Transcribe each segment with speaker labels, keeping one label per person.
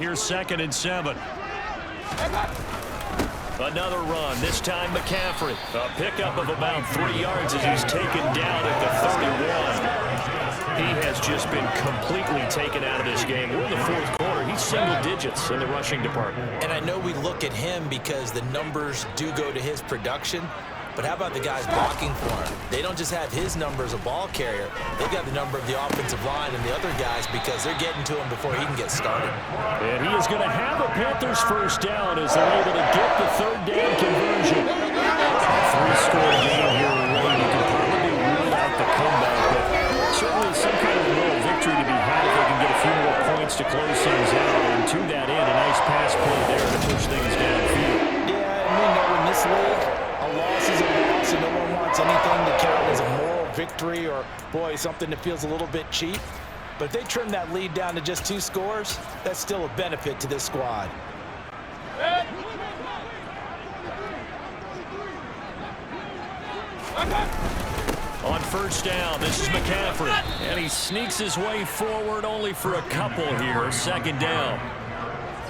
Speaker 1: Here's 2nd and 7. Another run, this time McCaffrey. A pickup of about 3 yards as he's taken down at the 31. He has just been completely taken out of this game. We're in the 4th quarter. He's single digits in the rushing department.
Speaker 2: And I know we look at him because the numbers do go to his production. But how about the guys blocking for him? They don't just have his number as a ball carrier. They've got the number of the offensive line and the other guys because they're getting to him before he can get started.
Speaker 1: And he is going to have a Panthers first down as they're able to get the 3rd down conversion. A 3-score game here, really. You can probably rule out the comeback, but certainly some kind of moral victory to be had if they can get a few more points to close things out. And to that end, a nice pass play there to push things downfield.
Speaker 2: Yeah, and we know in this league, a loss is a loss, and no one wants anything to count as a moral victory or, boy, something that feels a little bit cheap. But if they trim that lead down to just 2 scores, that's still a benefit to this squad.
Speaker 1: On first down, this is McCaffrey. And he sneaks his way forward only for a couple here. 2nd down.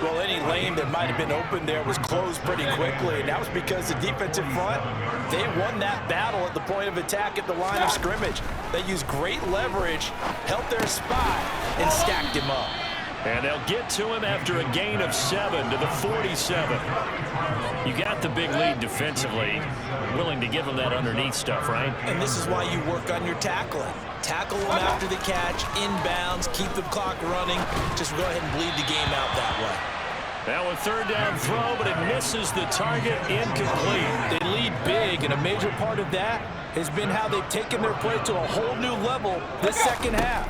Speaker 2: Well, any lane that might have been open there was closed pretty quickly, and that was because the defensive front, they won that battle at the point of attack at the line of scrimmage. They used great leverage, held their spot, and stacked him up.
Speaker 1: And they'll get to him after a gain of 7 to the 47. You got the big lead defensively. Willing to give him that underneath stuff, right?
Speaker 2: And this is why you work on your tackling. Tackle them after the catch, inbounds, keep the clock running. Just go ahead and bleed the game out that way.
Speaker 1: Now a 3rd down throw, but it misses the target, incomplete.
Speaker 2: They lead big, and a major part of that has been how they've taken their play to a whole new level this 2nd half.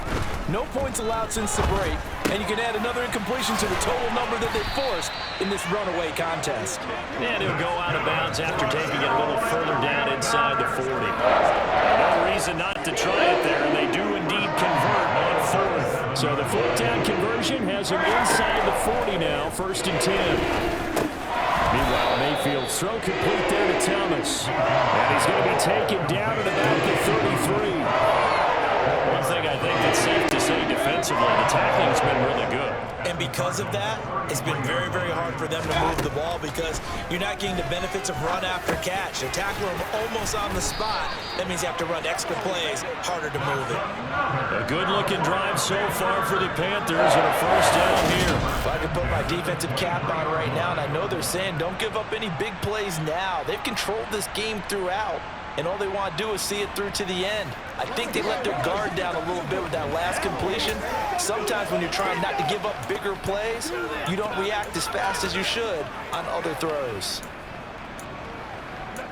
Speaker 2: No points allowed since the break, and you can add another incompletion to the total number that they forced in this runaway contest.
Speaker 1: And he'll go out of bounds after taking it a little further down inside the 40. No reason not to try it there, and they do indeed convert on 4th. So the 4th down conversion has him inside the 40 now, 1st and 10. Meanwhile, Mayfield's throw complete there to Thomas. And he's going to be taken down at about the 33. One thing I think that's safe to say defensively, the tackling's been really good.
Speaker 2: And because of that, it's been very, very hard for them to move the ball because you're not getting the benefits of run after catch. They're tackling them almost on the spot. That means you have to run extra plays, harder to move it.
Speaker 1: A good-looking drive so far for the Panthers and a first down here.
Speaker 2: If I could put my defensive cap on right now, and I know they're saying don't give up any big plays now. They've controlled this game throughout. And all they want to do is see it through to the end. I think they let their guard down a little bit with that last completion. Sometimes when you're trying not to give up bigger plays, you don't react as fast as you should on other throws.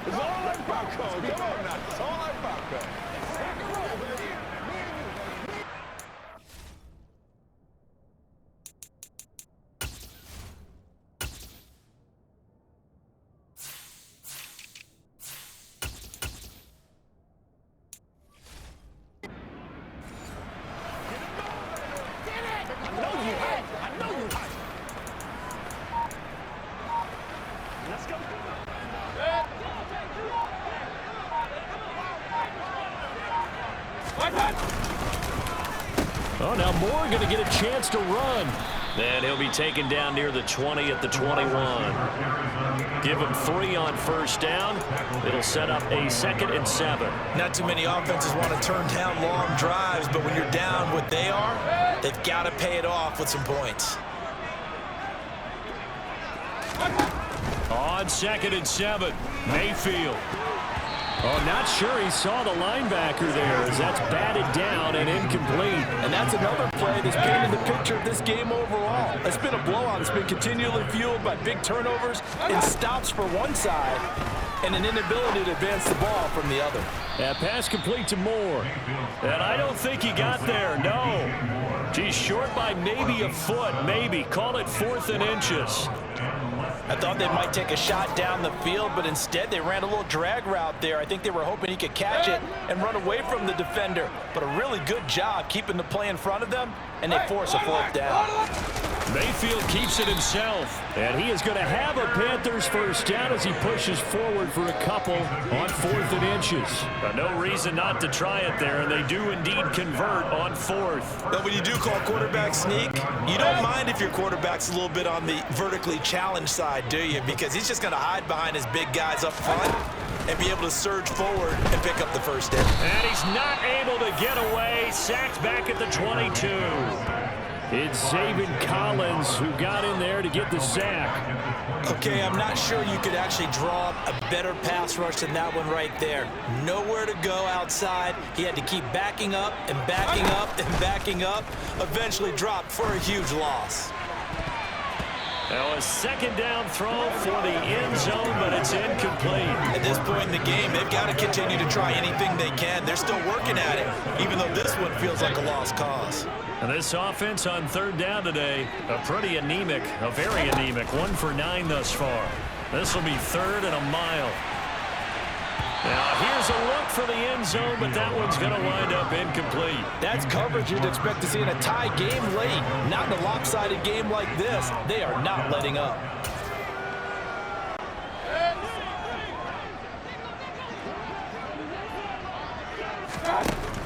Speaker 3: It's all like popcorn. Come on now. It's all like popcorn.
Speaker 1: Oh, now Moore going to get a chance to run. And he'll be taken down near the 20 at the 21. Give him 3 on first down. It'll set up a 2nd and 7.
Speaker 2: Not too many offenses want to turn down long drives, but when you're down what they are, they've got to pay it off with some points.
Speaker 1: On 2nd and 7, Mayfield. Oh, not sure he saw the linebacker there as that's batted down and incomplete.
Speaker 2: And that's another play that's painted the picture of this game overall. It's been a blowout. It's been continually fueled by big turnovers and stops for one side and an inability to advance the ball from the other.
Speaker 1: That pass complete to Moore. And I don't think he got there, no. Geez, short by maybe a foot, maybe. Call it 4th and inches.
Speaker 2: I thought they might take a shot down the field, but instead they ran a little drag route there. I think they were hoping he could catch it and run away from the defender. But a really good job keeping the play in front of them, and they force a 4th down.
Speaker 1: Mayfield keeps it himself. And he is going to have a Panthers first down as he pushes forward for a couple on 4th and inches. No reason not to try it there, and they do indeed convert on 4th.
Speaker 2: But when you do call quarterback sneak, you don't mind if your quarterback's a little bit on the vertically challenged side, do you? Because he's just going to hide behind his big guys up front and be able to surge forward and pick up the first down.
Speaker 1: And he's not able to get away. Sacked back at the 22. It's Zaven Collins who got in there to get the sack.
Speaker 2: Okay, I'm not sure you could actually draw up a better pass rush than that one right there. Nowhere to go outside. He had to keep backing up and backing up and backing up. Eventually dropped for a huge loss.
Speaker 1: Now a second down throw for the end zone, but it's incomplete.
Speaker 2: At this point in the game, they've got to continue to try anything they can. They're still working at it, even though this one feels like a lost cause.
Speaker 1: And this offense on 3rd down today, a pretty anemic, a very anemic, 1 for 9 thus far. This will be 3rd and a mile. Now here's a look for the end zone, but that one's going to wind up incomplete.
Speaker 2: That's coverage you'd expect to see in a tie game late. Not in a lopsided game like this. They are not letting up.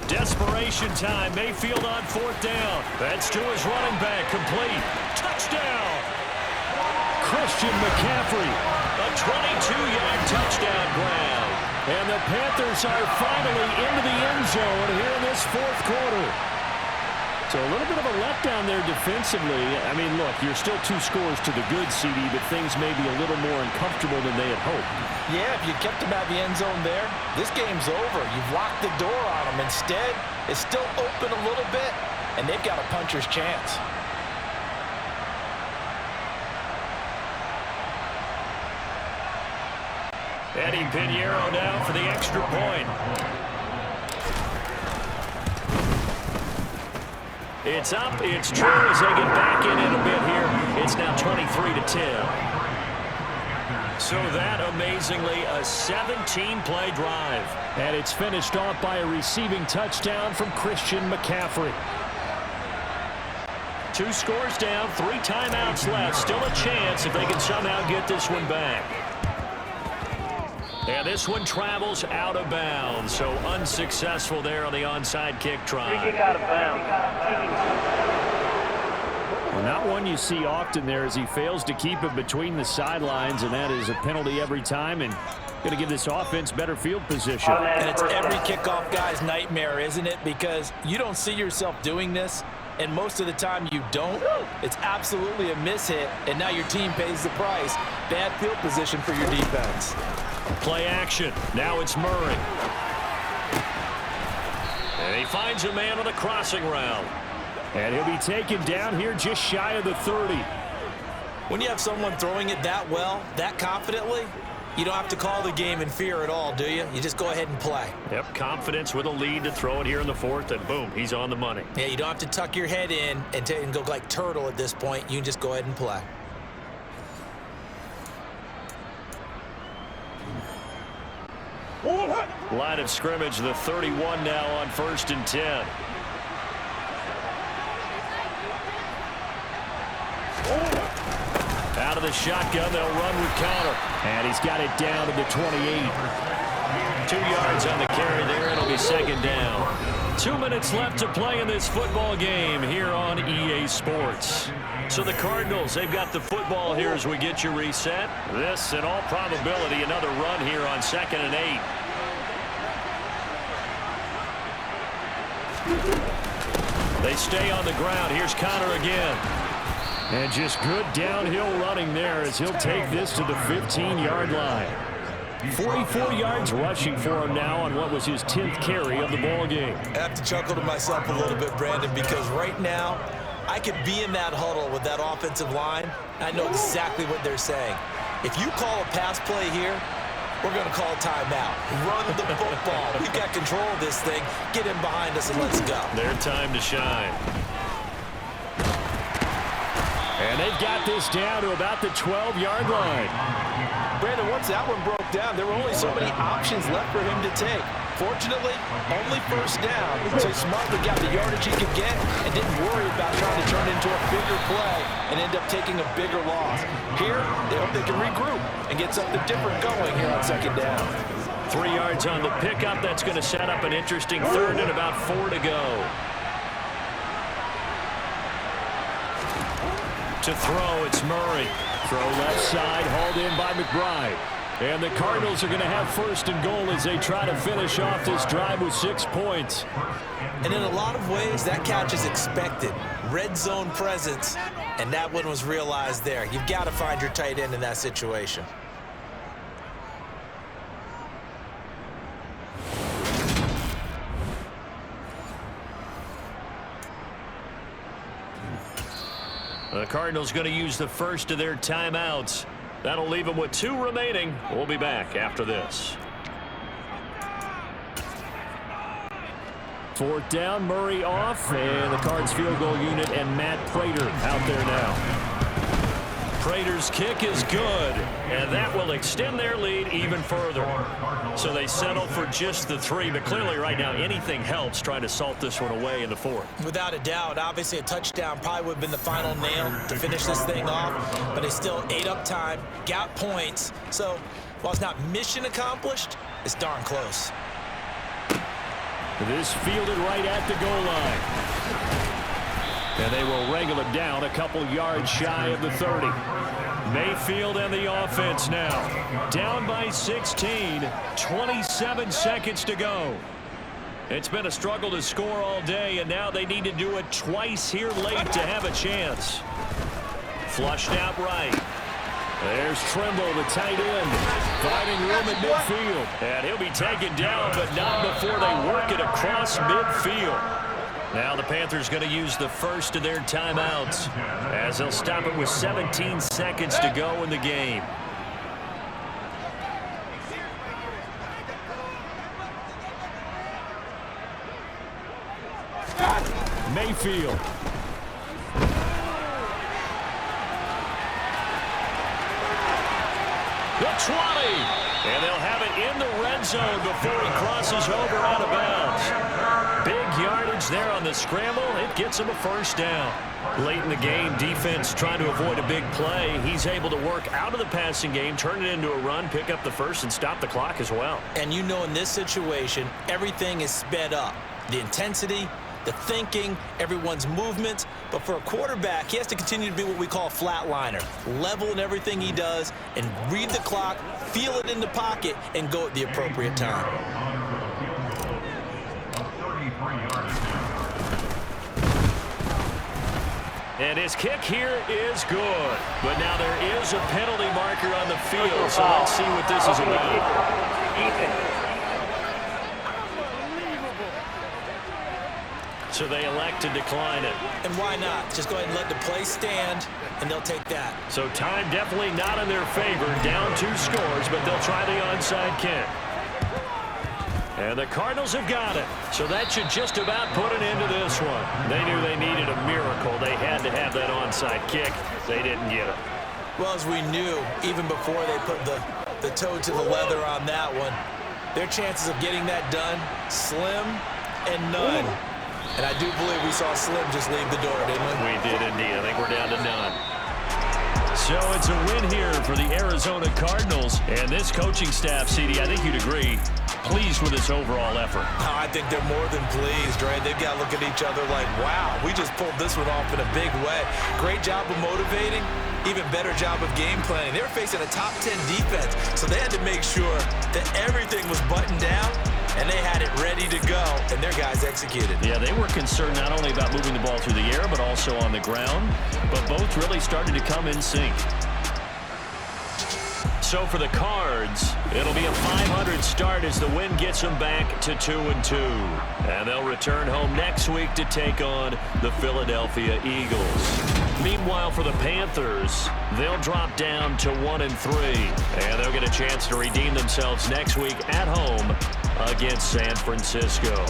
Speaker 1: Desperation time. Mayfield on 4th down. That's to his running back. Complete. Touchdown. Christian McCaffrey. A 22-yard touchdown grab. And the Panthers are finally into the end zone here in this 4th quarter. So a little bit of a letdown there defensively. I mean, look, you're still 2 scores to the good, CD, but things may be a little more uncomfortable than they had hoped.
Speaker 2: Yeah, if you kept them at the end zone there, this game's over. You've locked the door on them. Instead, it's still open a little bit, and they've got a puncher's chance.
Speaker 1: Eddie Pinheiro down for the extra point. It's up, it's true as they get back in a bit here. It's now 23-10. So that, amazingly, a 17-play drive. And it's finished off by a receiving touchdown from Christian McCaffrey. 2 scores down, 3 timeouts left. Still a chance if they can somehow get this one back. And this one travels out of bounds, so unsuccessful there on the onside kick try.
Speaker 4: Free kick out of bounds.
Speaker 1: Well, not one you see often there as he fails to keep it between the sidelines, and that is a penalty every time, and going to give this offense better field position.
Speaker 2: And it's every kickoff guy's nightmare, isn't it? Because you don't see yourself doing this, and most of the time you don't. It's absolutely a mishit, and now your team pays the price. Bad field position for your defense.
Speaker 1: Play action. Now it's Murray. And he finds a man on the crossing route. And he'll be taken down here just shy of the 30.
Speaker 2: When you have someone throwing it that well, that confidently, you don't have to call the game in fear at all, do you? You just go ahead and play.
Speaker 1: Yep, confidence with a lead to throw it here in the 4th, and boom, he's on the money.
Speaker 2: Yeah, you don't have to tuck your head in and go like turtle at this point. You can just go ahead and play.
Speaker 1: Line of scrimmage, the 31 now on 1st and 10. Out of the shotgun, they'll run with counter. And he's got it down to the 28. 2 yards on the carry there. It'll be 2nd down. 2 minutes left to play in this football game here on EA Sports. So the Cardinals, they've got the football here as we get you reset. This, in all probability, another run here on 2nd and 8. They stay on the ground. Here's Connor again. And just good downhill running there as he'll take this to the 15-yard line. 44 yards rushing for him now on what was his 10th carry of the ball game.
Speaker 2: I have to chuckle to myself a little bit, Brandon, because right now I could be in that huddle with that offensive line. I know exactly what they're saying. If you call a pass play here, we're going to call timeout. Run the football. We've got control of this thing. Get in behind us and let's go.
Speaker 1: Their time to shine. And they've got this down to about the 12-yard line.
Speaker 2: Brandon, once that one broke down, there were only so many options left for him to take. Fortunately, only first down, so he smartly got the yardage he could get and didn't worry about trying to turn it into a bigger play and end up taking a bigger loss. Here, they hope they can regroup and get something different going here on second down.
Speaker 1: 3 yards on the pickup. That's going to set up an interesting third and about 4 to go. To throw, it's Murray. Throw left side, hauled in by McBride. And the Cardinals are going to have first and goal as they try to finish off this drive with 6 points.
Speaker 2: And in a lot of ways, that catch is expected. Red zone presence, and that one was realized there. You've got to find your tight end in that situation.
Speaker 1: The Cardinals going to use the first of their timeouts. That'll leave them with 2 remaining. We'll be back after this. 4th down, Murray off, and the Cards field goal unit and Matt Prater out there now. Prater's kick is good, and that will extend their lead even further. So they settle for just the 3, but clearly right now anything helps trying to salt this one away in the 4th.
Speaker 2: Without a doubt, obviously a touchdown probably would have been the final nail to finish this thing off, but they still ate up time, got points. So while it's not mission accomplished, it's darn close.
Speaker 1: This fielded right at the goal line. And they will wrangle it down a couple yards shy of the 30. Mayfield and the offense now. Down by 16, 27 seconds to go. It's been a struggle to score all day, and now they need to do it twice here late to have a chance. Flushed out right. There's Trimble, the tight end, finding room at midfield. And he'll be taken down, but not before they work it across midfield. Now the Panthers going to use the first of their timeouts as they'll stop it with 17 seconds to go in the game. Mayfield. The 20. And they'll have it in the red zone before he crosses over out of bounds. Big yardage there on the scramble. It gets him a first down. Late in the game, defense trying to avoid a big play. He's able to work out of the passing game, turn it into a run, pick up the first, and stop the clock as well.
Speaker 2: And you know in this situation, everything is sped up. The intensity, the thinking, everyone's movement. But for a quarterback, he has to continue to be what we call a flatliner. Level in everything he does and read the clock, feel it in the pocket, and go at the appropriate time.
Speaker 1: And his kick here is good. But now there is a penalty marker on the field, so let's see what this is about. So they elect to decline it.
Speaker 2: And why not? Just go ahead and let the play stand, and they'll take that.
Speaker 1: So time definitely not in their favor. Down 2 scores, but they'll try the onside kick. And the Cardinals have got it. So that should just about put an end to this one. They knew they needed a miracle. They had to have that onside kick. They didn't get it.
Speaker 2: Well, as we knew, even before they put the toe to the leather on that one, their chances of getting that done, slim and none. And I do believe we saw Slim just leave the door, didn't we?
Speaker 1: We did indeed. I think we're down to none. So it's a win here for the Arizona Cardinals. And this coaching staff, CD, I think you'd agree, pleased with this overall effort.
Speaker 2: Oh, I think they're more than pleased, right? They've got to look at each other like, wow, we just pulled this one off in a big way. Great job of motivating, even better job of game planning. They were facing a top 10 defense, so they had to make sure that everything was buttoned down, and they had it ready to go, and their guys executed.
Speaker 1: Yeah, they were concerned not only about moving the ball through the air, but also on the ground, but both really started to come in sync. So for the Cards, it'll be a .500 start as the win gets them back to 2-2. And they'll return home next week to take on the Philadelphia Eagles. Meanwhile, for the Panthers, they'll drop down to 1-3. And they'll get a chance to redeem themselves next week at home against San Francisco.